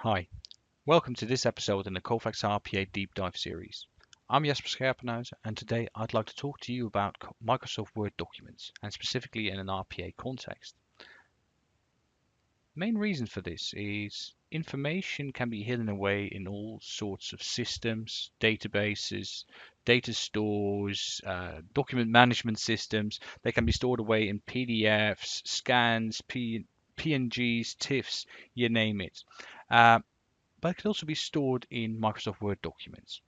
Hi, welcome to this episode in the Kofax RPA Deep Dive series. I'm Jesper Scherpenhuizen, and today I'd like to talk to you about Microsoft Word documents, and specifically in an RPA context. Main reason for this is information can be hidden away in all sorts of systems, databases, data stores, document management systems. They can be stored away in PDFs, scans, PNGs, TIFFs, you name it. But it can also be stored in Microsoft Word documents.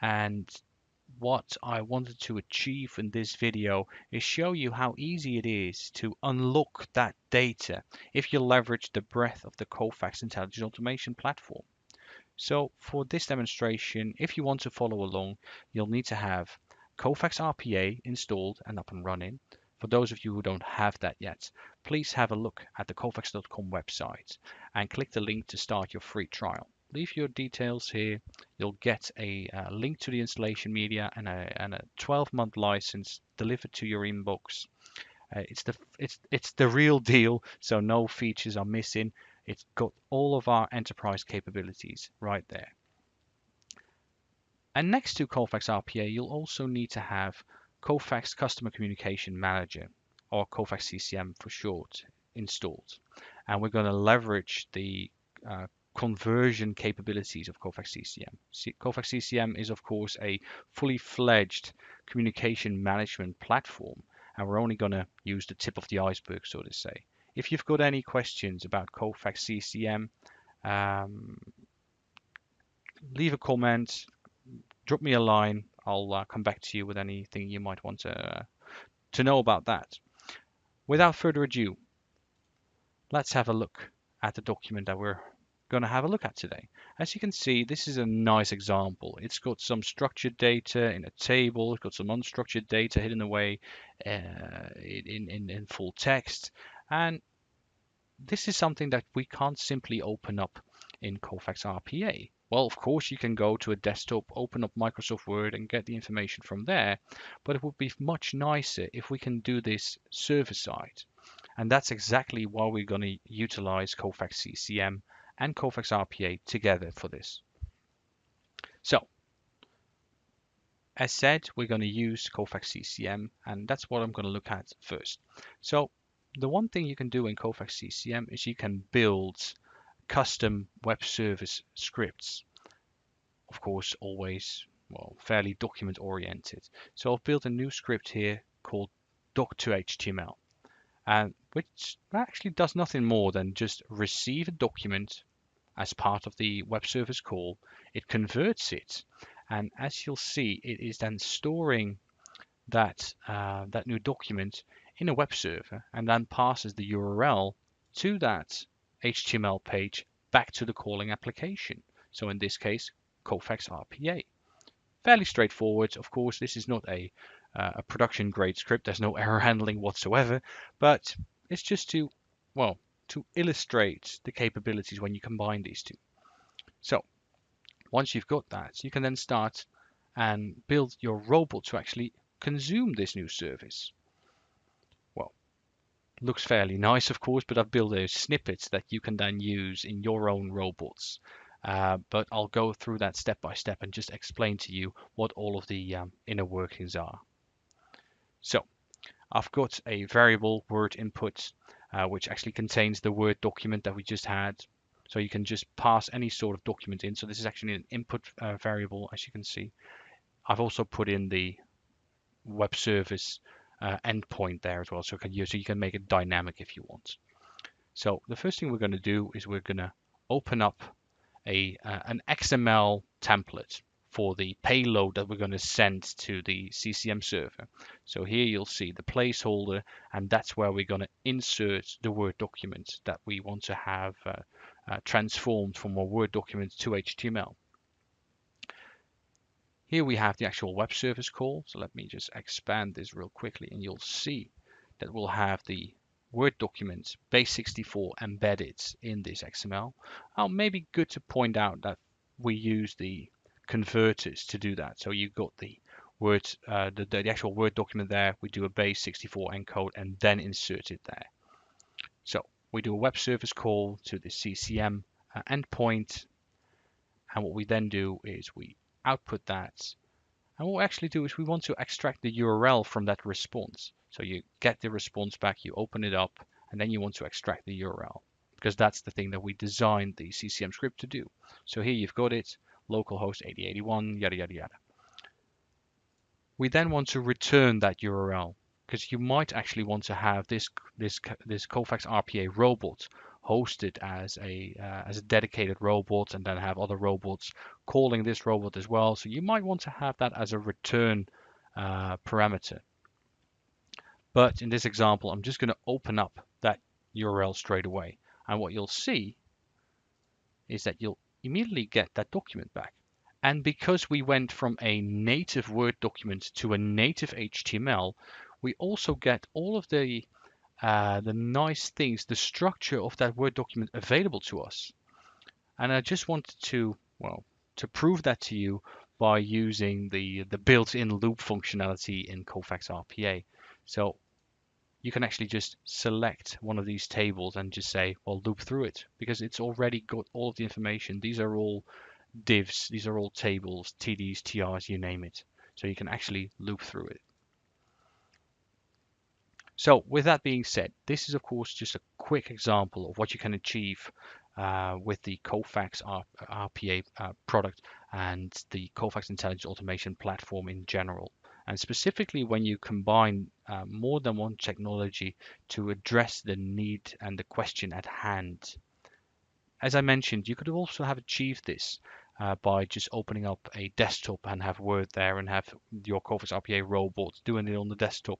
And what I wanted to achieve in this video is show you how easy it is to unlock that data if you leverage the breadth of the Kofax Intelligent Automation platform. So for this demonstration, if you want to follow along, you'll need to have Kofax RPA installed and up and running. For those of you who don't have that yet, please have a look at the kofax.com website and click the link to start your free trial. Leave your details here. You'll get a link to the installation media and a 12-month license delivered to your inbox. It's the real deal, so no features are missing. It's got all of our enterprise capabilities right there. And next to Kofax RPA, you'll also need to have Kofax Customer Communication Manager, or Kofax ECM for short, installed. And we're going to leverage the conversion capabilities of Kofax ECM. Kofax ECM is, of course, a fully fledged communication management platform, and we're only going to use the tip of the iceberg, so to say. If you've got any questions about Kofax ECM, leave a comment, drop me a line. I'll come back to you with anything you might want to know about that. Without further ado, let's have a look at the document that we're going to have a look at today. As you can see, this is a nice example. It's got some structured data in a table. It's got some unstructured data hidden away in full text. And this is something that we can't simply open up in Kofax RPA. Well, of course, you can go to a desktop, open up Microsoft Word and get the information from there, but it would be much nicer if we can do this server-side. And that's exactly why we're going to utilize Kofax ECM and Kofax RPA together for this. So, as said, we're going to use Kofax ECM, and that's what I'm going to look at first. So, the one thing you can do in Kofax ECM is you can build custom web service scripts. Of course, always fairly document oriented. So I've built a new script here called doc2html, and which actually does nothing more than just receive a document as part of the web service call. It converts it, and as you'll see, it is then storing that new document in a web server and then passes the URL to that HTML page back to the calling application. So in this case, Kofax RPA. Fairly straightforward. Of course, this is not a production grade script. There's no error handling whatsoever, but it's just to illustrate the capabilities when you combine these two. So once you've got that, you can then start and build your robot to actually consume this new service. Well, looks fairly nice, of course, but I've built those snippets that you can then use in your own robots. But I'll go through that step by step and just explain to you what all of the inner workings are. So I've got a variable Word input, which actually contains the Word document that we just had. So you can just pass any sort of document in. So this is actually an input variable, as you can see. I've also put in the web service endpoint there as well, so you can make it dynamic if you want. So the first thing we're going to do is we're going to open up an XML template for the payload that we're going to send to the CCM server. So here you'll see the placeholder, and that's where we're going to insert the Word document that we want to have transformed from a Word document to HTML. Here we have the actual web service call. So let me just expand this real quickly, and you'll see that we'll have the Word document base64 embedded in this XML. Maybe good to point out that we use the converters to do that. So you've got the Word, the actual Word document there. We do a base64 encode and then insert it there. So we do a web service call to the CCM endpoint. And what we then do is we output that. And what we actually do is we want to extract the URL from that response. So you get the response back, you open it up, and then you want to extract the URL because that's the thing that we designed the CCM script to do. So here you've got it, localhost 8081, yada, yada, yada. We then want to return that URL because you might actually want to have this Kofax RPA robot hosted as a dedicated robot and then have other robots calling this robot as well. So you might want to have that as a return parameter. But in this example, I'm just going to open up that URL straight away. And what you'll see is that you'll immediately get that document back. And because we went from a native Word document to a native HTML, we also get all of the nice things, the structure of that Word document available to us. And I just wanted to, well, to prove that to you by using the built-in loop functionality in Kofax RPA. So you can actually just select one of these tables and just say, well, loop through it because it's already got all of the information. These are all divs, these are all tables, TDs, TRs, you name it. So you can actually loop through it. So with that being said, this is of course just a quick example of what you can achieve with the Kofax RPA product and the Kofax Intelligent Automation platform in general. And specifically when you combine more than one technology to address the need and the question at hand. As I mentioned, you could also have achieved this by just opening up a desktop and have Word there and have your Kofax RPA robot doing it on the desktop.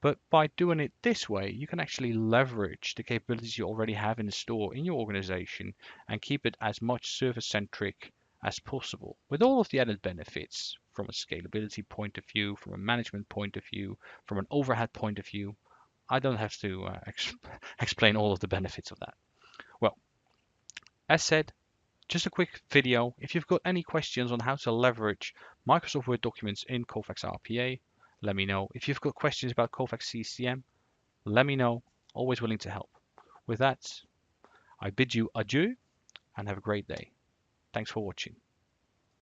But by doing it this way, you can actually leverage the capabilities you already have in the store in your organization and keep it as much service-centric as possible with all of the added benefits from a scalability point of view, from a management point of view, from an overhead point of view. I don't have to explain all of the benefits of that. Well, as said, just a quick video. If you've got any questions on how to leverage Microsoft Word documents in Kofax RPA, let me know. If you've got questions about Kofax ECM, let me know. Always willing to help. With that, I bid you adieu and have a great day. Thanks for watching.